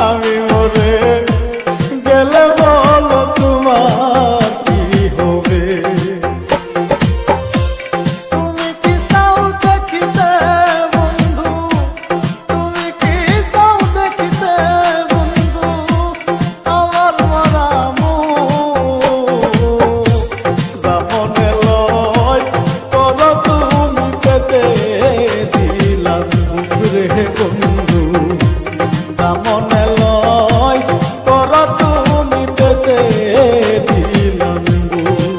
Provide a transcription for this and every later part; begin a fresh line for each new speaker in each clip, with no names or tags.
আমি মরে গেলে বলো তোমার কি হবে? তুমি কি চাও দেখিতে বন্ধু, তুমি কি চাও দেখিতে বন্ধু আমার মরা মুখ? জামনে লয় করো তুমি পেতে দিলাম মুখ রে বন্ধু, জামনে লয় করো তুমি পেতে দিলাম মুখ।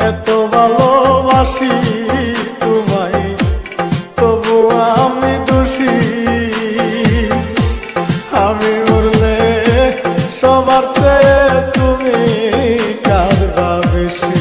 এত ভালোবাসি তোমায় তবু আমি দোষী, আমি মরলে সবার চেয়ে তুমি কাঁদবা বেশি।